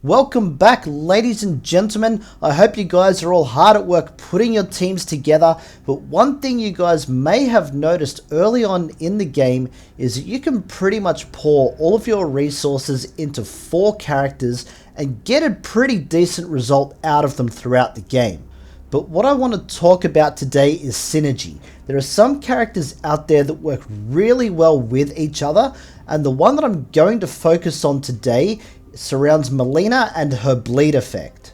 Welcome back, ladies and gentlemen. I hope you guys are all hard at work putting your teams together, but one thing you guys may have noticed early on in the game is that you can pretty much pour all of your resources into 4 characters and get a pretty decent result out of them throughout the game. But what I want to talk about today is synergy. There are some characters out there that work really well with each other, and the one that I'm going to focus on today surrounds Mileena and her bleed effect.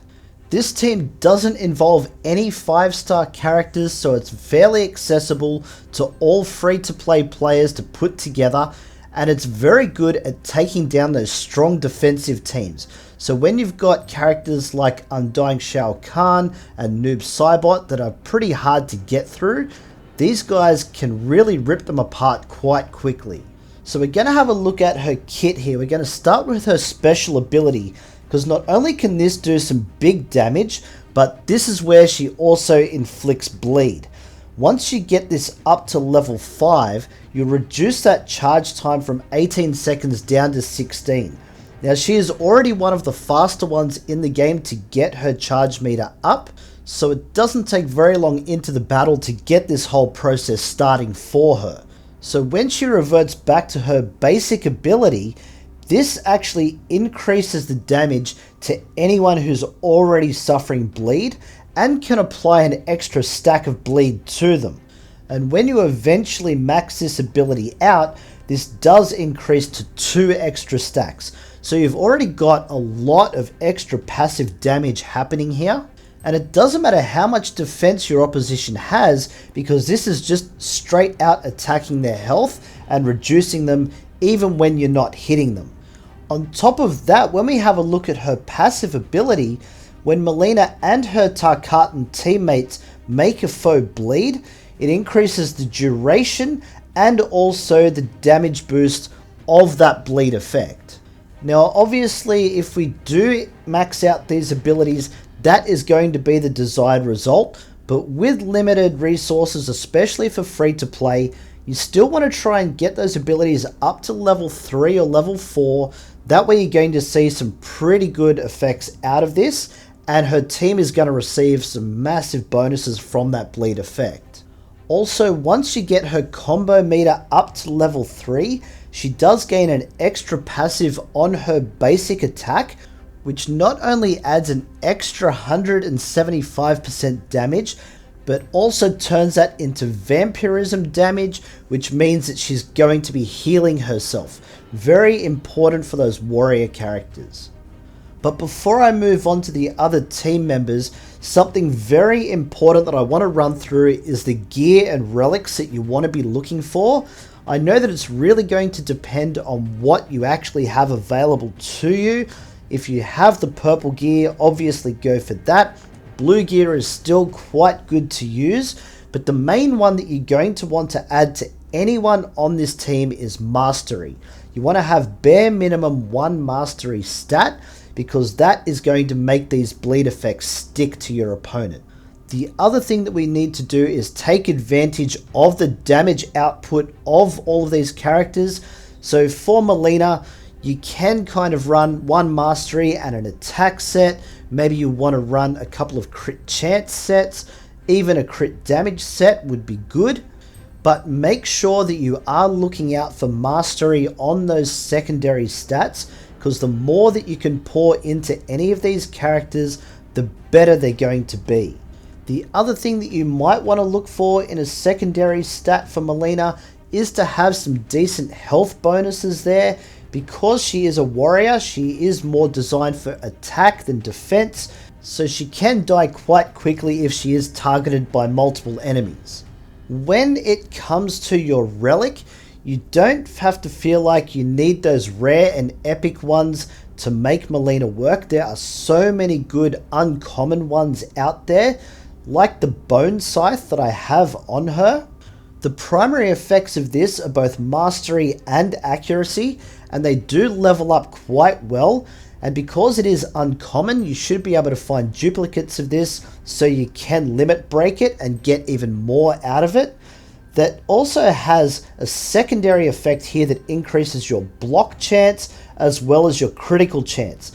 This team doesn't involve any 5-star characters, so it's fairly accessible to all free-to-play players to put together, and it's very good at taking down those strong defensive teams. So when you've got characters like Undying Shao Kahn and Noob Saibot that are pretty hard to get through, these guys can really rip them apart quite quickly. So we're going to have a look at her kit here. We're going to start with her special ability, because not only can this do some big damage, but this is where she also inflicts bleed. Once you get this up to level 5, you'll reduce that charge time from 18 seconds down to 16. Now she is already one of the faster ones in the game to get her charge meter up, so it doesn't take very long into the battle to get this whole process starting for her. So when she reverts back to her basic ability, this actually increases the damage to anyone who's already suffering bleed and can apply an extra stack of bleed to them. And when you eventually max this ability out, this does increase to 2 extra stacks. So you've already got a lot of extra passive damage happening here. And it doesn't matter how much defense your opposition has, because this is just straight out attacking their health and reducing them even when you're not hitting them. On top of that, when we have a look at her passive ability, when Mileena and her Tarkatan teammates make a foe bleed, it increases the duration and also the damage boost of that bleed effect. Now obviously if we do max out these abilities, that is going to be the desired result, but with limited resources, especially for free to play, you still want to try and get those abilities up to level 3 or level 4. That way you're going to see some pretty good effects out of this, and her team is going to receive some massive bonuses from that bleed effect. Also, once you get her combo meter up to level 3, she does gain an extra passive on her basic attack, which not only adds an extra 175% damage, but also turns that into vampirism damage, which means that she's going to be healing herself. Very important for those warrior characters. But before I move on to the other team members, something very important that I want to run through is the gear and relics that you want to be looking for. I know that it's really going to depend on what you actually have available to you. If you have the purple gear, obviously go for that. Blue gear is still quite good to use, but the main one that you're going to want to add to anyone on this team is mastery. You want to have bare minimum 1 mastery stat, because that is going to make these bleed effects stick to your opponent. The other thing that we need to do is take advantage of the damage output of all of these characters. So for Mileena, you can kind of run 1 mastery and an attack set. Maybe you want to run a couple of crit chance sets. Even a crit damage set would be good. But make sure that you are looking out for mastery on those secondary stats, because the more that you can pour into any of these characters, the better they're going to be. The other thing that you might want to look for in a secondary stat for Mileena is to have some decent health bonuses there. Because she is a warrior, she is more designed for attack than defense, so she can die quite quickly if she is targeted by multiple enemies. When it comes to your relic, you don't have to feel like you need those rare and epic ones to make Mileena work. There are so many good uncommon ones out there, like the bone scythe that I have on her. The primary effects of this are both mastery and accuracy, and they do level up quite well, and because it is uncommon, you should be able to find duplicates of this so you can limit break it and get even more out of it. That also has a secondary effect here that increases your block chance as well as your critical chance.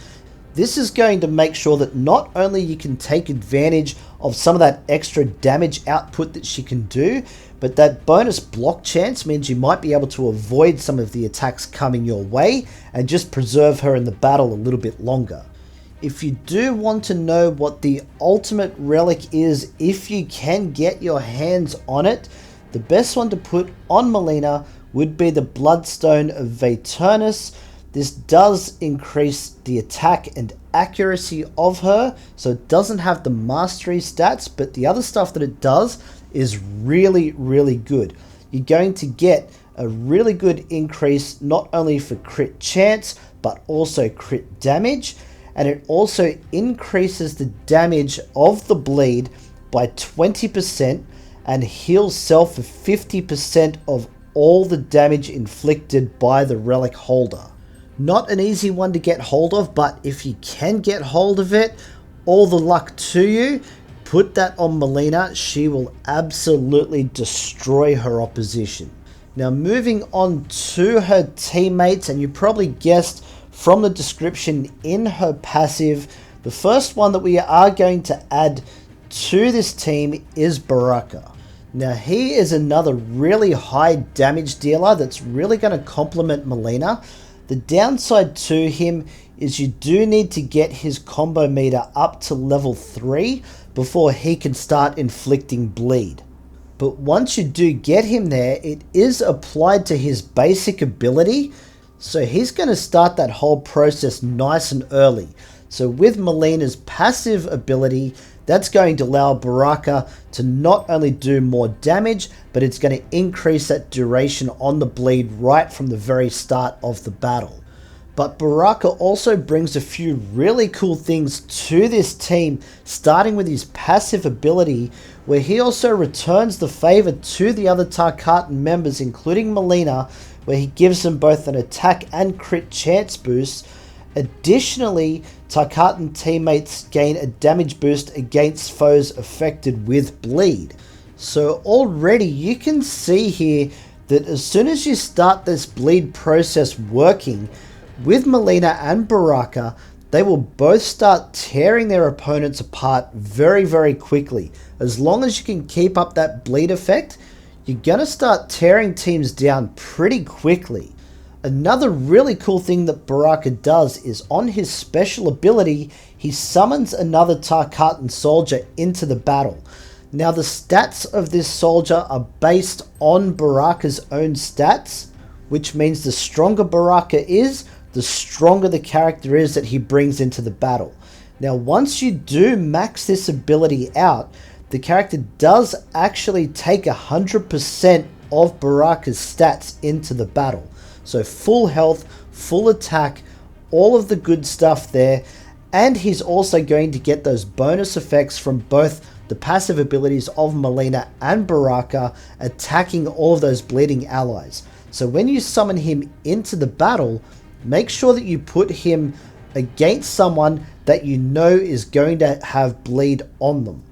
This is going to make sure that not only you can take advantage of some of that extra damage output that she can do, but that bonus block chance means you might be able to avoid some of the attacks coming your way and just preserve her in the battle a little bit longer. If you do want to know what the ultimate relic is, if you can get your hands on it, the best one to put on Mileena would be the Bloodstone of Vaeternus. This does increase the attack and accuracy of her, so it doesn't have the mastery stats, but the other stuff that it does is really, really good. You're going to get a really good increase not only for crit chance, but also crit damage, and it also increases the damage of the bleed by 20% and heals self for 50% of all the damage inflicted by the relic holder. Not an easy one to get hold of, but if you can get hold of it, all the luck to you. Put that on Mileena, she will absolutely destroy her opposition. Now moving on to her teammates, and you probably guessed from the description in her passive, the first one that we are going to add to this team is Baraka. Now he is another really high damage dealer that's really going to complement Mileena. The downside to him is you do need to get his combo meter up to level 3 before he can start inflicting bleed. But once you do get him there, it is applied to his basic ability, so he's going to start that whole process nice and early. So with Mileena's passive ability, that's going to allow Baraka to not only do more damage, but it's going to increase that duration on the bleed right from the very start of the battle. But Baraka also brings a few really cool things to this team, starting with his passive ability, where he also returns the favor to the other Tarkatan members, including Mileena, where he gives them both an attack and crit chance boost. Additionally, Tarkatan teammates gain a damage boost against foes affected with bleed. So already you can see here that as soon as you start this bleed process working, with Mileena and Baraka, they will both start tearing their opponents apart very, very quickly. As long as you can keep up that bleed effect, you're going to start tearing teams down pretty quickly. Another really cool thing that Baraka does is on his special ability, he summons another Tarkatan soldier into the battle. Now the stats of this soldier are based on Baraka's own stats, which means the stronger Baraka is, the stronger the character is that he brings into the battle. Now once you do max this ability out, the character does actually take 100% of Baraka's stats into the battle. So full health, full attack, all of the good stuff there, and he's also going to get those bonus effects from both the passive abilities of Mileena and Baraka attacking all of those bleeding allies. So when you summon him into the battle, make sure that you put him against someone that you know is going to have bleed on them.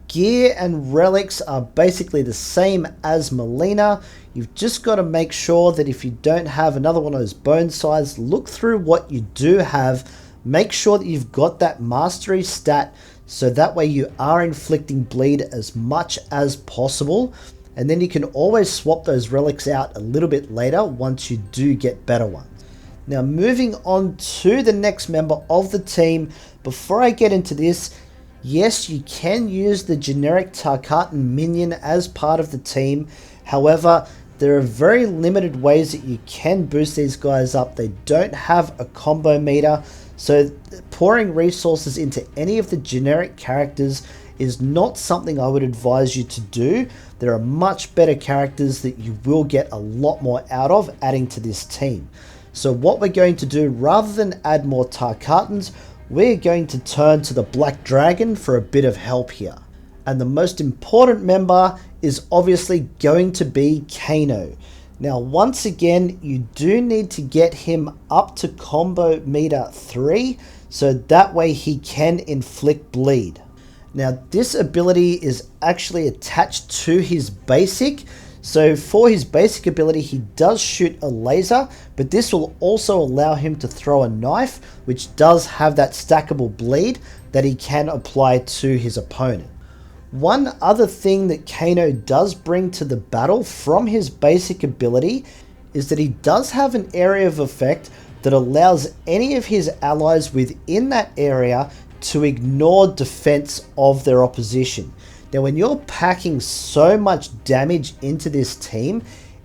Gear and relics are basically the same as Mileena. You've just got to make sure that if you don't have another one of those bone size, look through what you do have. Make sure that you've got that mastery stat, so that way you are inflicting bleed as much as possible. And then you can always swap those relics out a little bit later once you do get better ones. Now moving on to the next member of the team, before I get into this, yes, you can use the generic Tarkatan minion as part of the team. However, there are very limited ways that you can boost these guys up. They don't have a combo meter, so pouring resources into any of the generic characters is not something I would advise you to do. There are much better characters that you will get a lot more out of adding to this team. So what we're going to do, rather than add more Tarkatans, we're going to turn to the Black Dragon for a bit of help here. And the most important member is obviously going to be Kano. Now once again, you do need to get him up to combo meter 3, so that way he can inflict bleed. Now this ability is actually attached to his basic, So for his basic ability, he does shoot a laser, but this will also allow him to throw a knife, which does have that stackable bleed that he can apply to his opponent. One other thing that Kano does bring to the battle from his basic ability is that he does have an area of effect that allows any of his allies within that area to ignore defense of their opposition. Now, when you're packing so much damage into this team,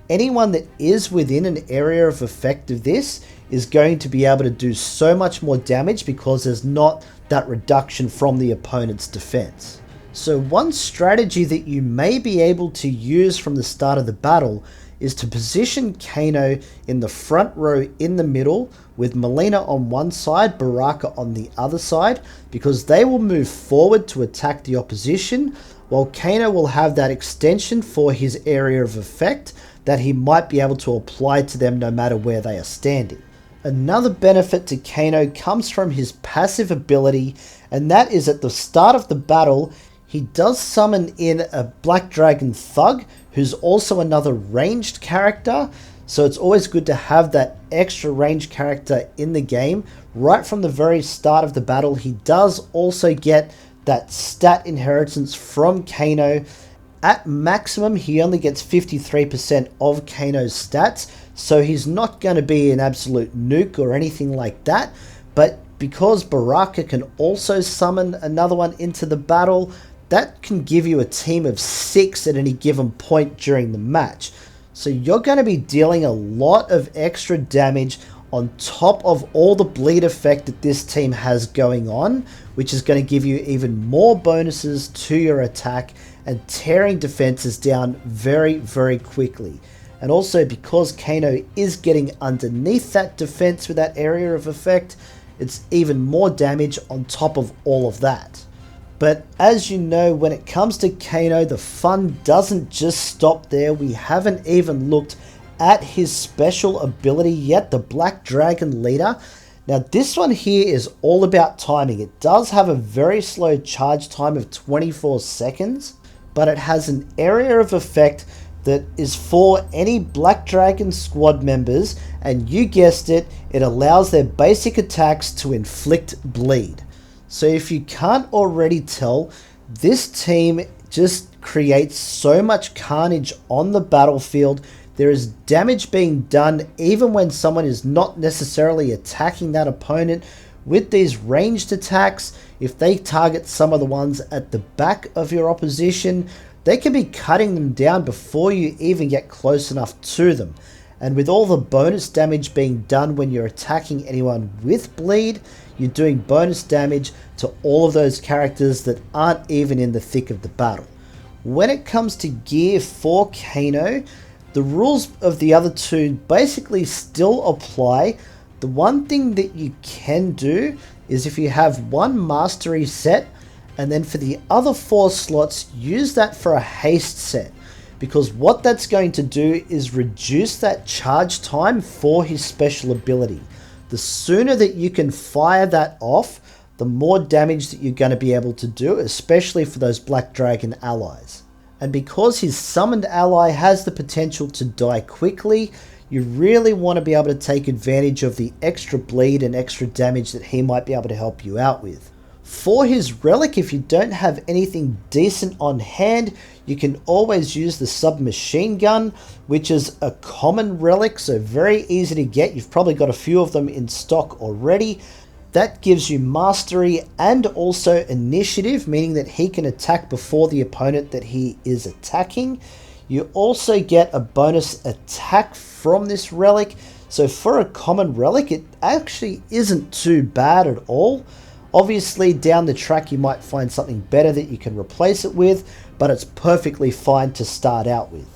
anyone that is within an area of effect of this is going to be able to do so much more damage because there's not that reduction from the opponent's defense. So one strategy that you may be able to use from the start of the battle is to position Kano in the front row in the middle with Mileena on one side, Baraka on the other side, because they will move forward to attack the opposition, while Kano will have that extension for his area of effect that he might be able to apply to them no matter where they are standing. Another benefit to Kano comes from his passive ability, and that is at the start of the battle, he does summon in a Black Dragon Thug, who's also another ranged character, so it's always good to have that extra ranged character in the game. Right from the very start of the battle, he does also get that stat inheritance from Kano. At maximum, he only gets 53% of Kano's stats, so he's not going to be an absolute nuke or anything like that, but because Baraka can also summon another one into the battle, that can give you a team of 6 at any given point during the match. So you're going to be dealing a lot of extra damage on top of all the bleed effect that this team has going on, which is going to give you even more bonuses to your attack and tearing defenses down very, very quickly. And also because Kano is getting underneath that defense with that area of effect, it's even more damage on top of all of that. But as you know, when it comes to Kano, the fun doesn't just stop there. We haven't even looked at his special ability yet, the Black Dragon Leader. Now this one here is all about timing. It does have a very slow charge time of 24 seconds, but it has an area of effect that is for any Black Dragon squad members, and you guessed it, it allows their basic attacks to inflict bleed. So if you can't already tell, this team just creates so much carnage on the battlefield. There is damage being done even when someone is not necessarily attacking that opponent. With these ranged attacks, if they target some of the ones at the back of your opposition, they can be cutting them down before you even get close enough to them. And with all the bonus damage being done when you're attacking anyone with bleed, you're doing bonus damage to all of those characters that aren't even in the thick of the battle. When it comes to gear for Kano, the rules of the other two basically still apply. The one thing that you can do is if you have one mastery set, and then for the other 4 slots, use that for a haste set. Because what that's going to do is reduce that charge time for his special ability. The sooner that you can fire that off, the more damage that you're going to be able to do, especially for those Black Dragon allies. And because his summoned ally has the potential to die quickly, you really want to be able to take advantage of the extra bleed and extra damage that he might be able to help you out with. For his relic, if you don't have anything decent on hand, you can always use the submachine gun, which is a common relic, so very easy to get. You've probably got a few of them in stock already. That gives you mastery and also initiative, meaning that he can attack before the opponent that he is attacking. You also get a bonus attack from this relic, so for a common relic, it actually isn't too bad at all. Obviously, down the track, you might find something better that you can replace it with, but it's perfectly fine to start out with.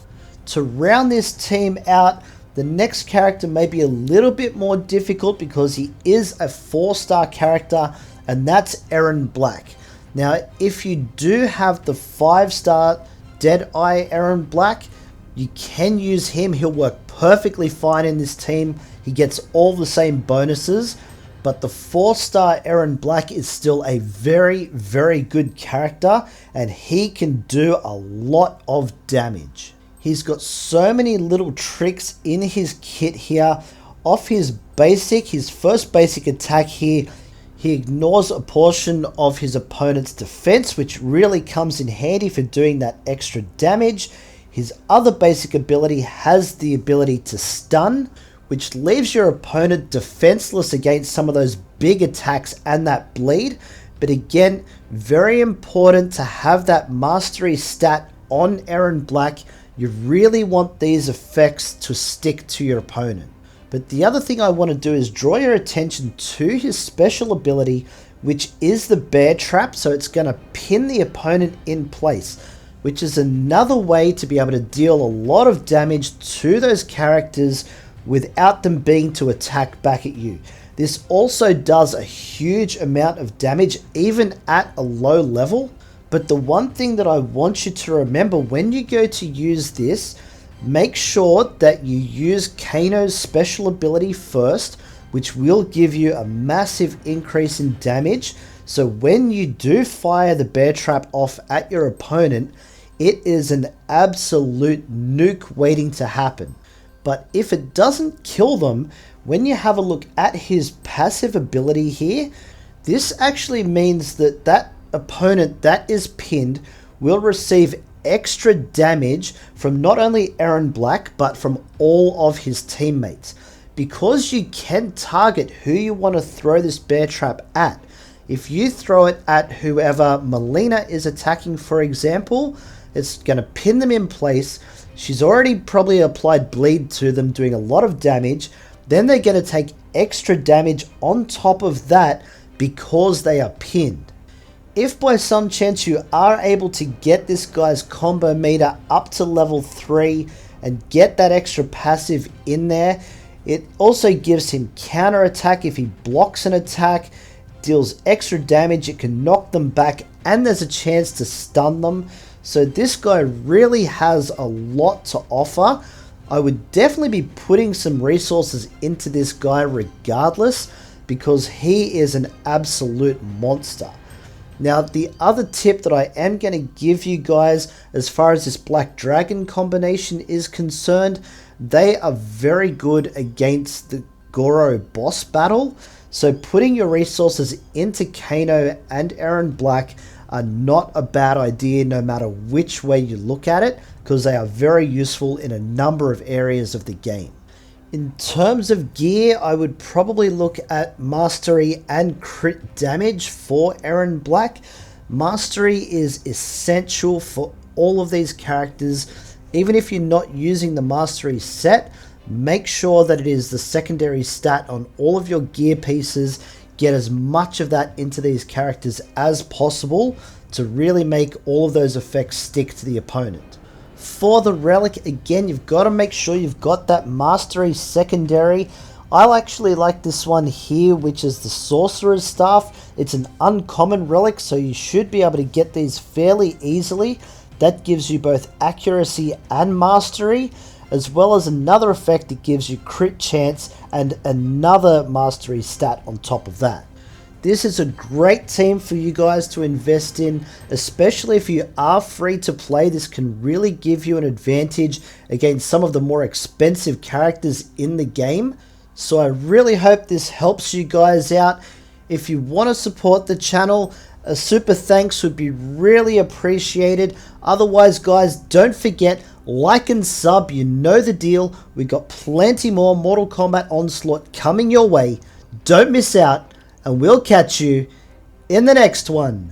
To round this team out, the next character may be a little bit more difficult because he is a 4-star character, and that's Erron Black. Now, if you do have the 5-star Deadeye Erron Black, you can use him. He'll work perfectly fine in this team. He gets all the same bonuses. But the 4-star Erron Black is still a very, very good character, and he can do a lot of damage. He's got so many little tricks in his kit here. Off his first basic attack here, he ignores a portion of his opponent's defense, which really comes in handy for doing that extra damage. His other basic ability has the ability to stun, which leaves your opponent defenseless against some of those big attacks and that bleed. But again, very important to have that mastery stat on Erron Black. You really want these effects to stick to your opponent. But the other thing I want to do is draw your attention to his special ability, which is the bear trap. So it's going to pin the opponent in place, which is another way to be able to deal a lot of damage to those characters without them being to attack back at you. This also does a huge amount of damage even at a low level. But the one thing that I want you to remember when you go to use this, make sure that you use Kano's special ability first, which will give you a massive increase in damage. So when you do fire the bear trap off at your opponent, it is an absolute nuke waiting to happen. But if it doesn't kill them, when you have a look at his passive ability here, this actually means that that opponent that is pinned will receive extra damage from not only Erron Black, but from all of his teammates. Because you can target who you want to throw this bear trap at. If you throw it at whoever Mileena is attacking, for example, it's going to pin them in place. She's already probably applied bleed to them, doing a lot of damage. Then they're going to take extra damage on top of that because they are pinned. If by some chance you are able to get this guy's combo meter up to level 3 and get that extra passive in there, it also gives him counter attack if he blocks an attack, deals extra damage, it can knock them back, and there's a chance to stun them. So this guy really has a lot to offer. I would definitely be putting some resources into this guy regardless, because he is an absolute monster. Now, the other tip that I am going to give you guys as far as this Black Dragon combination is concerned, they are very good against the Goro boss battle. So putting your resources into Kano and Erron Black are not a bad idea no matter which way you look at it, because they are very useful in a number of areas of the game. In terms of gear, I would probably look at Mastery and crit damage for Erron Black. Mastery is essential for all of these characters. Even if you're not using the Mastery set, make sure that it is the secondary stat on all of your gear pieces. Get as much of that into these characters as possible to really make all of those effects stick to the opponent. For the relic, again, you've got to make sure you've got that Mastery secondary. I actually like this one here, which is the Sorcerer's Staff. It's an uncommon relic, so you should be able to get these fairly easily. That gives you both accuracy and mastery, as well as another effect that gives you crit chance and another mastery stat on top of that. This is a great team for you guys to invest in, especially if you are free to play. This can really give you an advantage against some of the more expensive characters in the game. So I really hope this helps you guys out. If you want to support the channel, a super thanks would be really appreciated. Otherwise, guys, don't forget, like and sub, you know the deal. We got plenty more Mortal Kombat Onslaught coming your way. Don't miss out, and we'll catch you in the next one.